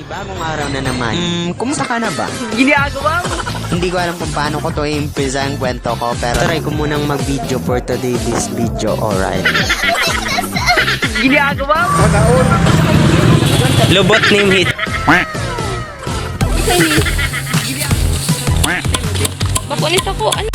Bagong araw na naman. Kumusta ka na ba? Ginagawa mo? Hindi ko alam kung paano ko to i-impisa ang kwento ko, pero try ko munang mag-video for today's video, alright? Ginagawa mo? Lubot name hit. Papulis ako. Ano?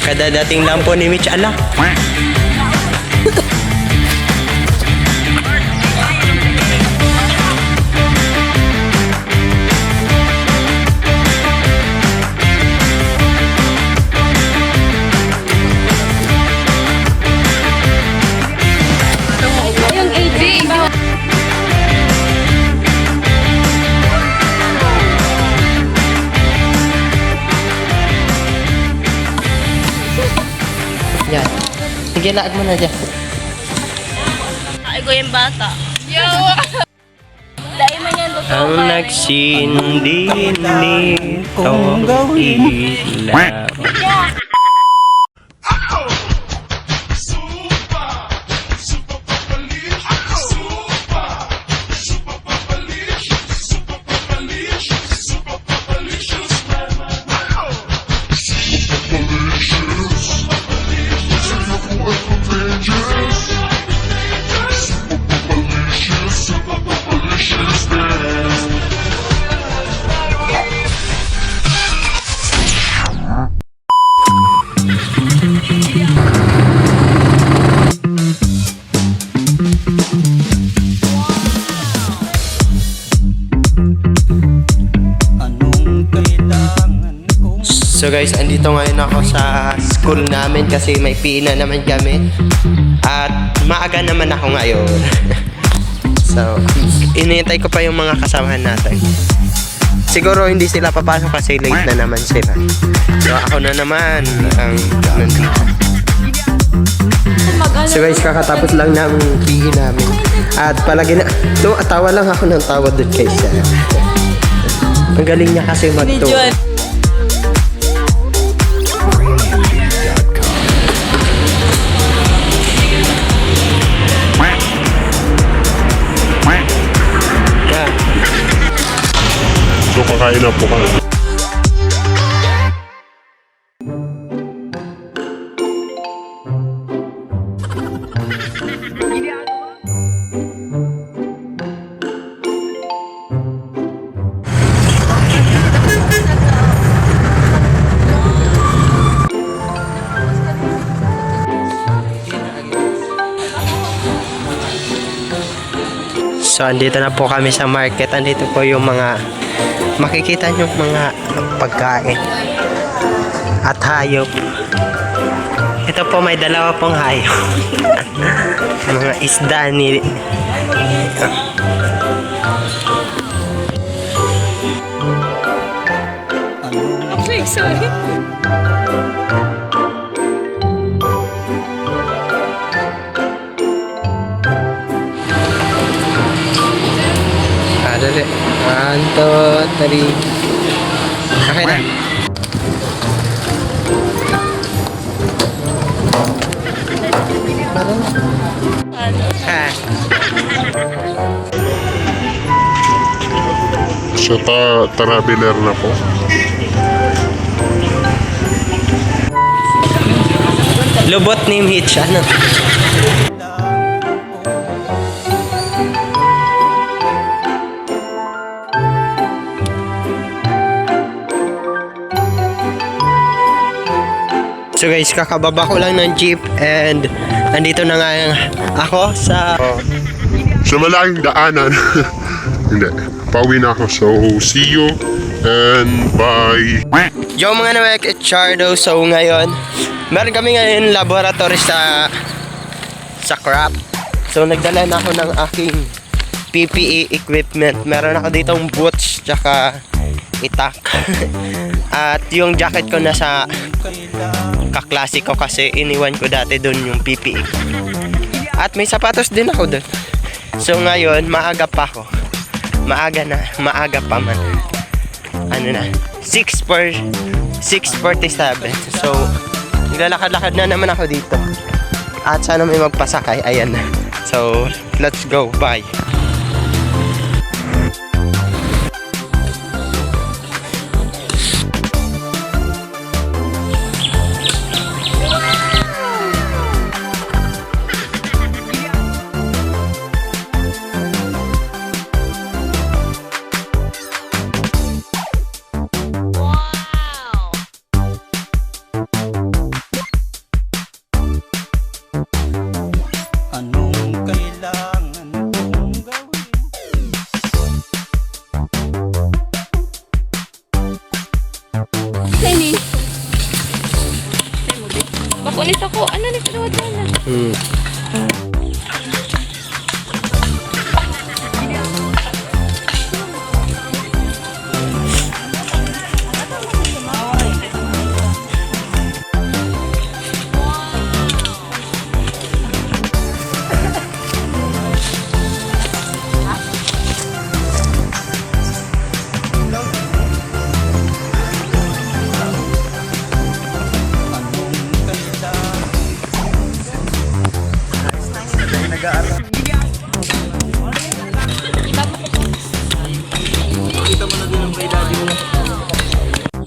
Kadadating lang po ni Mitch, ala. Yung AJ. Yan. Sige, laad mo na dyan. Ay ko yung bata. Yo! Dahil man yan, totoo. Ang nagsindi nito ilaw. So guys, andito ngayon ako sa school namin kasi may PE na naman kami. At maaga naman ako ngayon. So, inintay ko pa yung mga kasamahan natin. Siguro hindi sila papasok kasi late na naman sila. So ako na naman ang nandito. So guys, kakatapos lang ng PE namin. At palagi na, tawa lang ako ng tawa doon kay siya. Ang galing niya kasi magturo. So kakain na po kami. So andito na po kami sa market. Andito po yung mga makikita nyo mga pagkain at hayop. Ito po may dalawa pong hayop. Mga isda ni Okay, sorry. dali. 1, 2, 3. Okay na. Ah. So traveler na po. Lubot name hitch, ano? So guys, kakababa ko lang ng jeep and nandito na nga ako sa Sa malaking daanan. Hindi. Pauwi na ako. So, see you and bye. Yo mga namek, it's Chardo. So ngayon, meron kami ngayon laboratory sa craft. So nagdala na ako ng aking PPE equipment. Meron ako ditong boots tsaka itak. At yung jacket ko nasa kaklase ko kasi iniwan ko dati doon yung PPE. At may sapatos din ako doon. So ngayon, maaga pa ako. Maaga pa man. Ano na? 6:47. So, naglalakad-lakad na naman ako dito. At sana may magpasakay. Ayan na. So, let's go. Bye. Anong kailangan kong gawin? Sini. Makulit ako. Ano na pinawad na?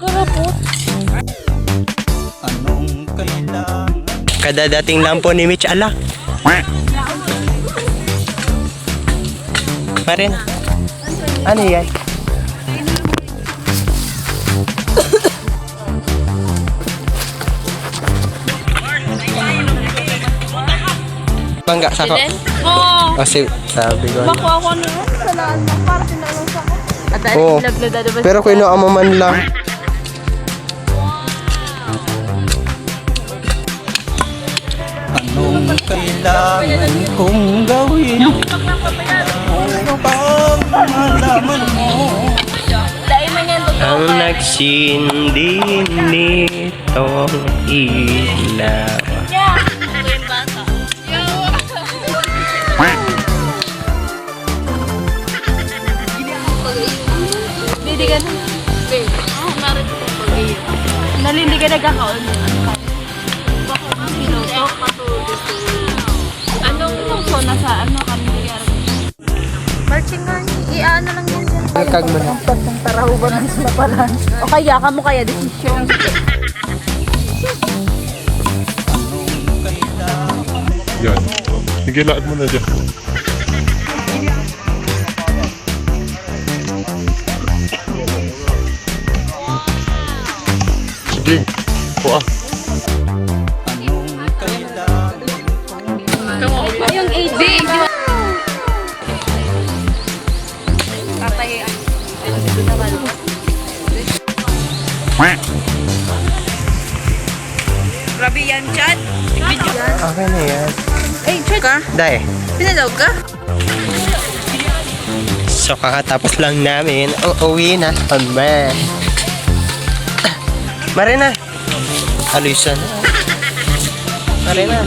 Karapot. Anong kailangan? Kadadating lang po ni Mitch. Ala. Marin. Ano yan? Bangga sa ko. Oo. Kasi sabi ko. Makuha ko na lang. Salaan mo. Para sinalong sa ko. At dahil Oo. lagladada ba? Pero kinuha mo man lang. Anong kailangan kong gawin? Ano bang malaman mo? Dahil man yan. Ang nagsindi nitong ilaw. Yeah. Ako yung bata. Yo. Hindi ka na. Babe. Narin ko pag-iyo. Nalindi ka nagkakaon. Pinutok, patulog. Anong tungko na sa ano kami nangyari? Marching nga. Ano lang yan dyan. Kag mo na. Ang taraho ba ng laparan? O kaya ka mo kaya desisyon. Yan. Higilaan mo na dyan. Sige. Kuha. Anong kailangan kong Yung AD. Tatay. Ito naman. Grabe yan, Chad. Video yan. Okay na yan. Ay, Chad. Ka? Dahil. Pinalaw ka? So kakatapos lang namin. Uuwi na kami. Marina. Alusan. Marina.